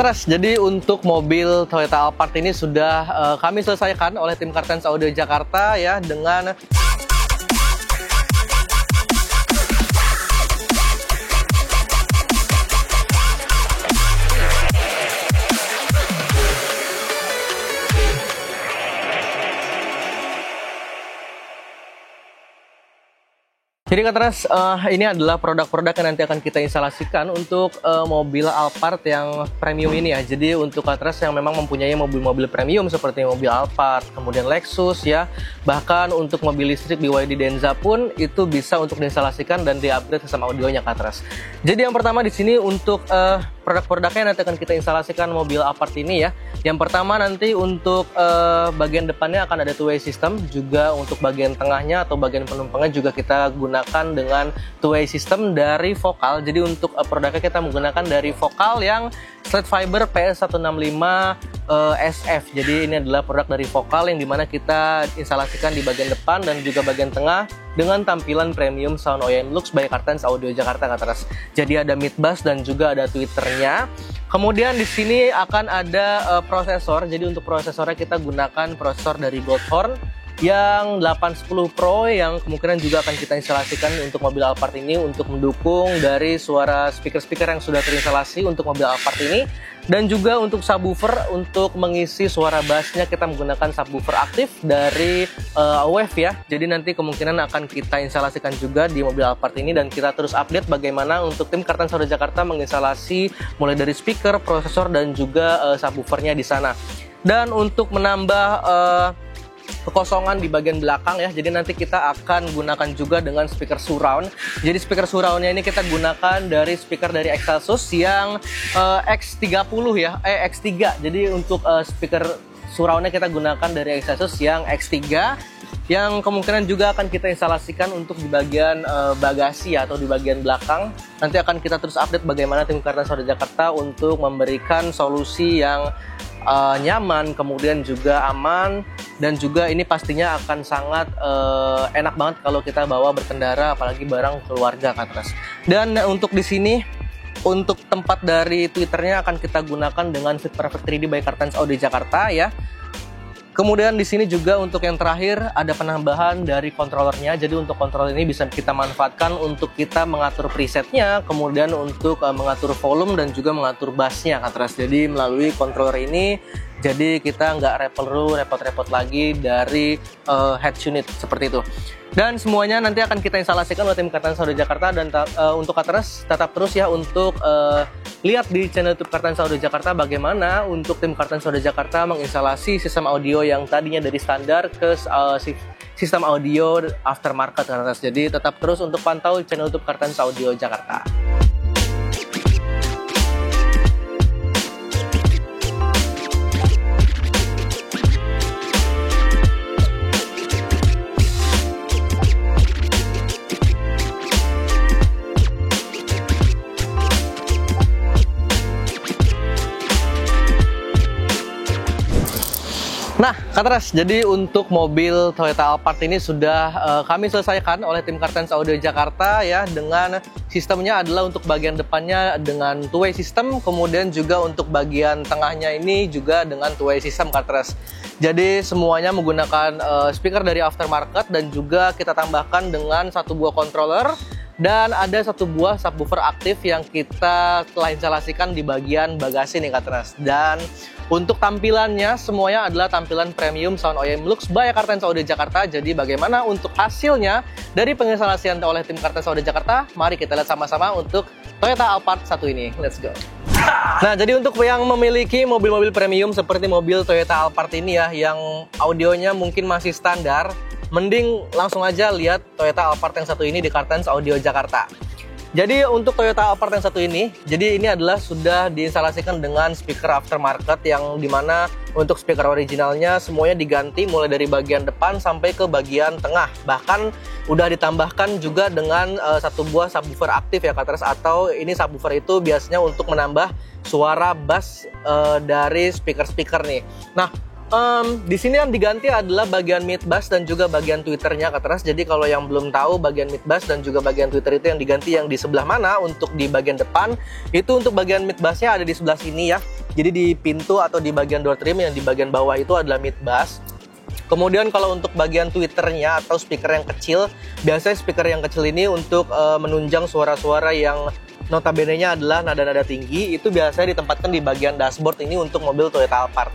Katras, jadi untuk mobil Toyota Alphard ini sudah kami selesaikan oleh tim Kartens Audio Jakarta ya dengan Jadi Katras, ini adalah produk-produk yang nanti akan kita instalasikan untuk mobil Alphard yang premium ini ya. Jadi untuk Katras yang memang mempunyai mobil-mobil premium seperti mobil Alphard, kemudian Lexus ya, bahkan untuk mobil listrik BYD Denza pun itu bisa untuk diinstalasikan dan di-upgrade sistem audionya Katras. Jadi yang pertama di sini untuk produk-produknya nanti akan kita instalasikan mobil Alphard ini ya. Yang pertama nanti untuk bagian depannya akan ada two-way system, juga untuk bagian tengahnya atau bagian penumpangnya juga kita gunakan dengan two-way system dari Vokal. Jadi untuk produknya kita menggunakan dari Vokal yang slate fiber PS165 SF. Jadi ini adalah produk dari Vokal yang dimana kita instalasikan di bagian depan dan juga bagian tengah dengan tampilan premium sound OEM Lux by Kartens Audio Jakarta Katras. Jadi ada mid bass dan juga ada tweeternya. Kemudian di sini akan ada prosesor. Jadi untuk prosesornya kita gunakan prosesor dari Goldhorn yang 810 Pro yang kemungkinan juga akan kita instalasikan untuk mobil Alphard ini untuk mendukung dari suara speaker-speaker yang sudah terinstalasi untuk mobil Alphard ini, dan juga untuk subwoofer untuk mengisi suara bassnya kita menggunakan subwoofer aktif dari Wave ya. Jadi nanti kemungkinan akan kita instalasikan juga di mobil Alphard ini dan kita terus update bagaimana untuk tim Kartens Audio Jakarta menginstalasi mulai dari speaker, prosesor dan juga subwoofernya di sana. Dan untuk menambah kekosongan di bagian belakang ya, jadi nanti kita akan gunakan juga dengan speaker surround. Jadi speaker surroundnya ini kita gunakan dari speaker dari Excelsus yang X30 ya, X3. Jadi untuk speaker surroundnya kita gunakan dari Excelsus yang X3, yang kemungkinan juga akan kita instalasikan untuk di bagian bagasi atau di bagian belakang. Nanti akan kita terus update bagaimana tim Kartens Audio Jakarta untuk memberikan solusi yang nyaman, kemudian juga aman, dan juga ini pastinya akan sangat enak banget kalau kita bawa berkendara, apalagi barang keluarga Katras. Dan untuk di sini untuk tempat dari tweeternya akan kita gunakan dengan Fit Perfect 3D by Kartens Audio Jakarta ya. Kemudian di sini juga untuk yang terakhir ada penambahan dari controllernya. Jadi untuk controller ini bisa kita manfaatkan untuk kita mengatur presetnya, kemudian untuk mengatur volume dan juga mengatur bassnya Katras. Jadi melalui controller ini, jadi kita nggak perlu repot-repot lagi dari head unit seperti itu. Dan semuanya nanti akan kita instalasikan oleh tim Kartens Audio Jakarta. Dan untuk Katras tetap terus ya untuk lihat di channel YouTube Kartens Audio Jakarta bagaimana untuk tim Kartens Audio Jakarta menginstalasi sistem audio yang tadinya dari standar ke sistem audio aftermarket Katras. Jadi tetap terus untuk pantau channel YouTube Kartens Audio Jakarta. Nah, Katras, jadi untuk mobil Toyota Alphard ini sudah kami selesaikan oleh tim Kartens Audio Jakarta ya, dengan sistemnya adalah untuk bagian depannya dengan two-way system, kemudian juga untuk bagian tengahnya ini juga dengan two-way system Katras. Jadi semuanya menggunakan speaker dari aftermarket dan juga kita tambahkan dengan satu buah controller. Dan ada satu buah subwoofer aktif yang kita telah instalasikan di bagian bagasi nih Katras. Dan untuk tampilannya semuanya adalah tampilan premium sound OEM Lux by Kartens Audio Jakarta. Jadi bagaimana untuk hasilnya dari penginstalasian oleh tim Kartens Audio Jakarta? Mari kita lihat sama-sama untuk Toyota Alphard satu ini. Let's go. Nah, jadi untuk yang memiliki mobil-mobil premium seperti mobil Toyota Alphard ini ya, yang audionya mungkin masih standar, mending langsung aja lihat Toyota Alphard yang satu ini di Kartens Audio Jakarta. Jadi untuk Toyota Alphard yang satu ini, jadi ini adalah sudah diinstalasikan dengan speaker aftermarket yang dimana untuk speaker originalnya semuanya diganti mulai dari bagian depan sampai ke bagian tengah. Bahkan udah ditambahkan juga dengan satu buah subwoofer aktif ya Katras, atau ini subwoofer itu biasanya untuk menambah suara bass dari speaker-speaker nih. Nah, Di sini yang diganti adalah bagian mid bass dan juga bagian tweeternya Kak Teras. Jadi kalau yang belum tahu bagian mid bass dan juga bagian tweeter itu yang diganti yang di sebelah mana untuk di bagian depan. Itu untuk bagian mid bassnya ada di sebelah sini ya. Jadi di pintu atau di bagian door trim yang di bagian bawah itu adalah mid bass. Kemudian kalau untuk bagian tweeternya atau speaker yang kecil, biasanya speaker yang kecil ini untuk menunjang suara-suara yang notabene-nya adalah nada-nada tinggi, itu biasanya ditempatkan di bagian dashboard ini untuk mobil Toyota Alphard.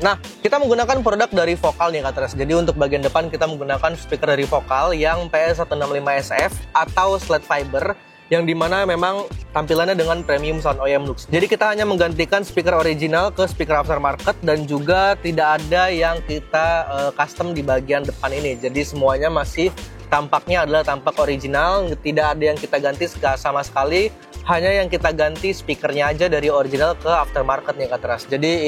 Nah, kita menggunakan produk dari Vocal nih Kak Teras. Jadi untuk bagian depan kita menggunakan speaker dari Vocal yang PS165SF atau slate fiber, yang dimana memang tampilannya dengan premium sound OEM Lux. Jadi kita hanya menggantikan speaker original ke speaker aftermarket dan juga tidak ada yang kita custom di bagian depan ini. Jadi semuanya masih tampaknya adalah tampak original, tidak ada yang kita ganti sama sekali, hanya yang kita ganti speakernya aja dari original ke aftermarket nih Kak Teras. Jadi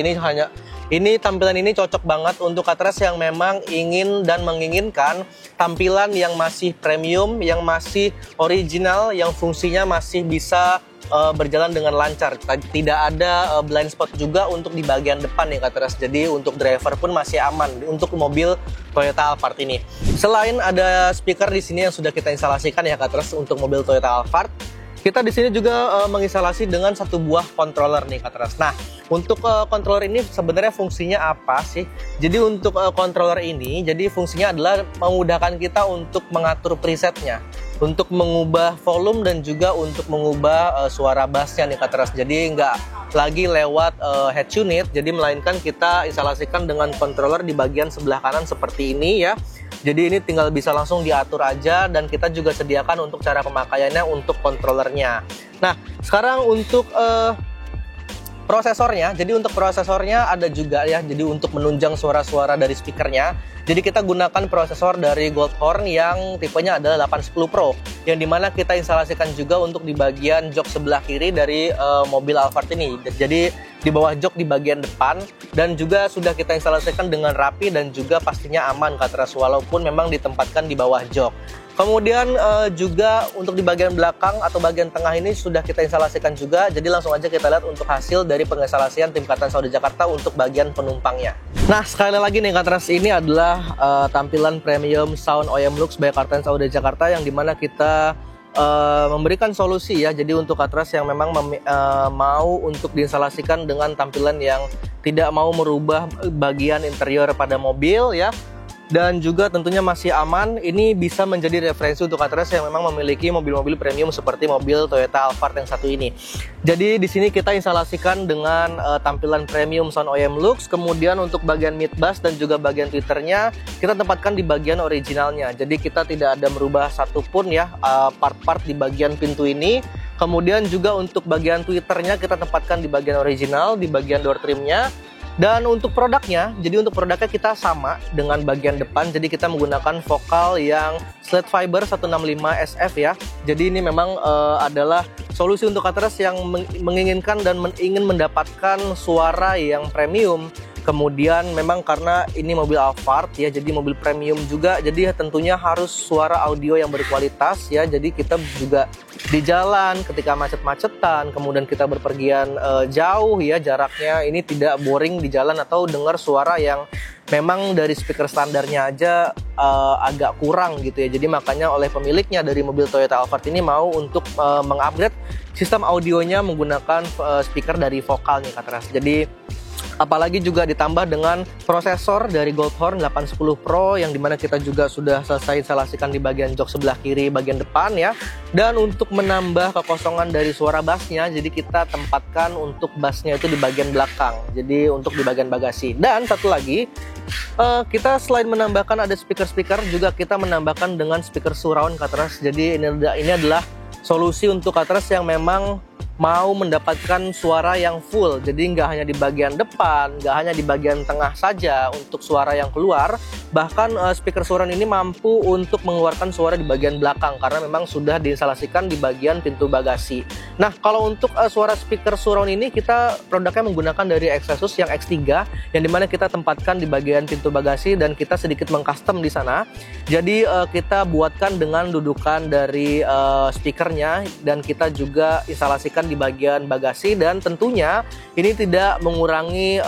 ini tampilan ini cocok banget untuk Kak Teras yang memang ingin dan menginginkan tampilan yang masih premium, yang masih original, yang fungsinya masih bisa berjalan dengan lancar. Tidak ada blind spot juga untuk di bagian depan nih Kak Teras. Jadi untuk driver pun masih aman untuk mobil Toyota Alphard ini. Selain ada speaker di sini yang sudah kita instalasikan ya Kak Teras untuk mobil Toyota Alphard, kita di sini juga menginstalasi dengan satu buah controller nih Kak Teras. Nah, untuk controller ini sebenarnya fungsinya apa sih? Jadi untuk controller ini, jadi fungsinya adalah memudahkan kita untuk mengatur presetnya, untuk mengubah volume dan juga untuk mengubah suara bassnya nih Kak Teras. Jadi nggak lagi lewat head unit, jadi melainkan kita instalasikan dengan controller di bagian sebelah kanan seperti ini ya. Jadi ini tinggal bisa langsung diatur aja, dan kita juga sediakan untuk cara pemakaiannya untuk controllernya. Nah, sekarang untuk prosesornya, jadi untuk prosesornya ada juga ya, jadi untuk menunjang suara-suara dari speakernya. Jadi kita gunakan prosesor dari Goldhorn yang tipenya adalah 810 Pro, yang dimana kita instalasikan juga untuk di bagian jok sebelah kiri dari mobil Alphard ini. Jadi di bawah jok di bagian depan, dan juga sudah kita instalasikan dengan rapi dan juga pastinya aman Kak Teras, walaupun memang ditempatkan di bawah jok. Kemudian juga untuk di bagian belakang atau bagian tengah ini sudah kita instalasikan juga. Jadi langsung aja kita lihat untuk hasil dari penginstalasian tim Kartens Audio Jakarta untuk bagian penumpangnya. Nah, sekali lagi nih Kak Teras, ini adalah tampilan premium sound OEM Lux by Kartens Audio Jakarta, yang dimana kita memberikan solusi ya. Jadi untuk Kak Teras yang memang mau untuk diinstalasikan dengan tampilan yang tidak mau merubah bagian interior pada mobil ya, dan juga tentunya masih aman, ini bisa menjadi referensi untuk Kak Teras yang memang memiliki mobil-mobil premium seperti mobil Toyota Alphard yang satu ini. Jadi di sini kita instalasikan dengan tampilan premium sound OEM Lux. Kemudian untuk bagian mid bass dan juga bagian tweeternya kita tempatkan di bagian originalnya. Jadi kita tidak ada merubah satupun ya part-part di bagian pintu ini. Kemudian juga untuk bagian tweeternya kita tempatkan di bagian original, di bagian door trimnya. Dan untuk produknya, jadi untuk produknya kita sama dengan bagian depan. Jadi kita menggunakan Vocal yang slate fiber 165 SF ya. Jadi ini memang adalah solusi untuk Kak Teras yang menginginkan dan ingin mendapatkan suara yang premium. Kemudian memang karena ini mobil Alphard ya, jadi mobil premium juga, jadi tentunya harus suara audio yang berkualitas ya. Jadi kita juga di jalan ketika macet-macetan, kemudian kita berpergian jauh ya jaraknya, ini tidak boring di jalan atau dengar suara yang memang dari speaker standarnya aja agak kurang gitu ya. Jadi makanya oleh pemiliknya dari mobil Toyota Alphard ini mau untuk mengupgrade sistem audionya menggunakan speaker dari Vocal nih Kak Teras. Jadi apalagi juga ditambah dengan prosesor dari Goldhorn 810 Pro, yang dimana kita juga sudah selesai instalasikan di bagian jok sebelah kiri bagian depan ya. Dan untuk menambah kekosongan dari suara bassnya, jadi kita tempatkan untuk bassnya itu di bagian belakang, jadi untuk di bagian bagasi. Dan satu lagi, kita selain menambahkan ada speaker-speaker, juga kita menambahkan dengan speaker surround Kak Teras. Jadi ini adalah solusi untuk Kak Teras yang memang mau mendapatkan suara yang full. Jadi nggak hanya di bagian depan, nggak hanya di bagian tengah saja untuk suara yang keluar, bahkan speaker surround ini mampu untuk mengeluarkan suara di bagian belakang karena memang sudah diinstalasikan di bagian pintu bagasi. Nah, kalau untuk suara speaker surround ini kita produknya menggunakan dari Excelsus yang X3, yang dimana kita tempatkan di bagian pintu bagasi dan kita sedikit mengcustom di sana. Jadi kita buatkan dengan dudukan dari speakernya, dan kita juga instalasikan di bagian bagasi, dan tentunya ini tidak mengurangi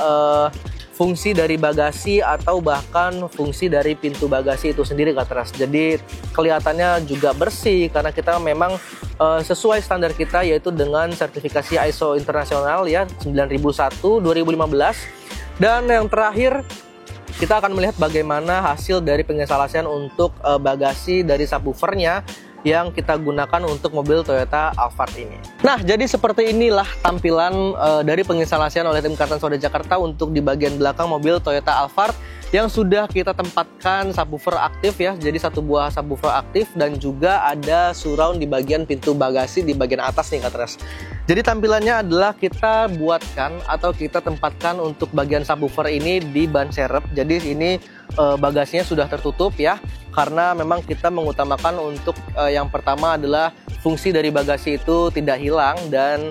fungsi dari bagasi atau bahkan fungsi dari pintu bagasi itu sendiri Katras. Jadi kelihatannya juga bersih karena kita memang sesuai standar kita, yaitu dengan sertifikasi ISO internasional ya 9001 2015. Dan yang terakhir kita akan melihat bagaimana hasil dari penginstalasian untuk bagasi dari subwoofernya yang kita gunakan untuk mobil Toyota Alphard ini. Nah, jadi seperti inilah tampilan dari penginstalasian oleh tim Kartan Sauda Jakarta untuk di bagian belakang mobil Toyota Alphard yang sudah kita tempatkan subwoofer aktif ya. Jadi satu buah subwoofer aktif dan juga ada surround di bagian pintu bagasi di bagian atas nih Katras. Jadi tampilannya adalah kita buatkan atau kita tempatkan untuk bagian subwoofer ini di ban serep. Jadi ini bagasinya sudah tertutup ya, karena memang kita mengutamakan untuk yang pertama adalah fungsi dari bagasi itu tidak hilang, dan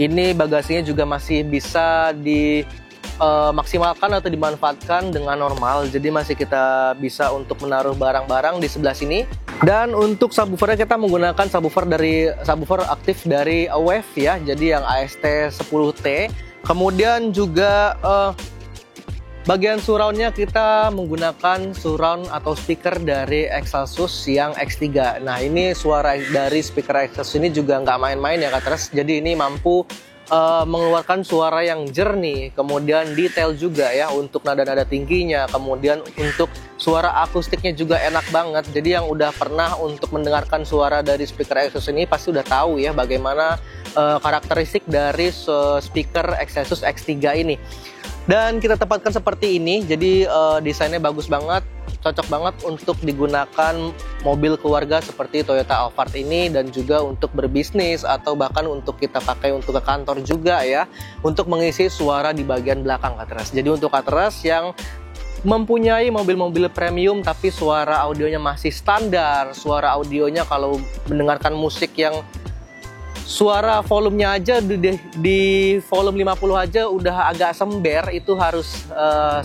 ini bagasinya juga masih bisa dimaksimalkan atau dimanfaatkan dengan normal. Jadi masih kita bisa untuk menaruh barang-barang di sebelah sini. Dan untuk subwoofernya kita menggunakan subwoofer aktif dari Wave ya, jadi yang AST 10T. Kemudian juga bagian surroundnya kita menggunakan surround atau speaker dari Excelsus yang X3. Nah, ini suara dari speaker Excelsus ini juga nggak main-main ya Katras. Jadi ini mampu mengeluarkan suara yang jernih, kemudian detail juga ya untuk nada-nada tingginya, kemudian untuk suara akustiknya juga enak banget. Jadi yang udah pernah untuk mendengarkan suara dari speaker Excelsus ini pasti udah tahu ya bagaimana karakteristik dari speaker Excelsus X3 ini. Dan kita tempatkan seperti ini, jadi desainnya bagus banget, cocok banget untuk digunakan mobil keluarga seperti Toyota Alphard ini, dan juga untuk berbisnis atau bahkan untuk kita pakai untuk ke kantor juga ya, untuk mengisi suara di bagian belakang Katras. Jadi untuk Katras yang mempunyai mobil-mobil premium tapi suara audionya masih standar, suara audionya kalau mendengarkan musik yang suara volumenya aja di volume 50 aja udah agak sember, itu harus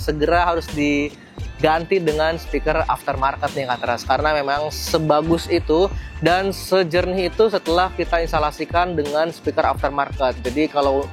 segera harus diganti dengan speaker aftermarket nih Katras, karena memang sebagus itu dan sejernih itu setelah kita instalasikan dengan speaker aftermarket. Jadi kalau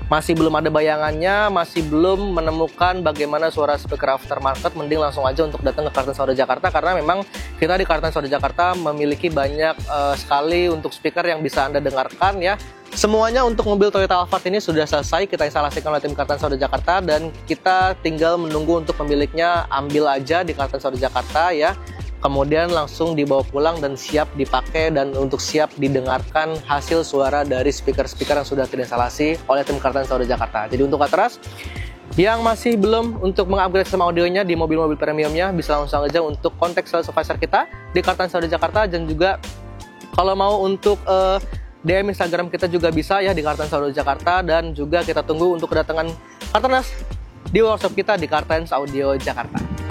masih belum ada bayangannya, masih belum menemukan bagaimana suara speaker aftermarket, mending langsung aja untuk datang ke Kartan Sauda Jakarta, karena memang kita di Kartan Sauda Jakarta memiliki banyak sekali untuk speaker yang bisa Anda dengarkan ya. Semuanya untuk mobil Toyota Alphard ini sudah selesai kita instalasikan oleh tim Kartan Sauda Jakarta, dan kita tinggal menunggu untuk pemiliknya ambil aja di Kartan Sauda Jakarta ya. Kemudian langsung dibawa pulang dan siap dipakai dan untuk siap didengarkan hasil suara dari speaker-speaker yang sudah terinstalasi oleh tim Kartan Sauda Jakarta. Jadi untuk Katras yang masih belum untuk mengupgrade sistem audionya di mobil-mobil premiumnya, bisa langsung aja untuk kontak sales advisor kita di Kartan Sauda Jakarta, dan juga kalau mau untuk DM Instagram kita juga bisa ya di Kartan Sauda Jakarta, dan juga kita tunggu untuk kedatangan Kartanas di workshop kita di Kartans Audio Jakarta.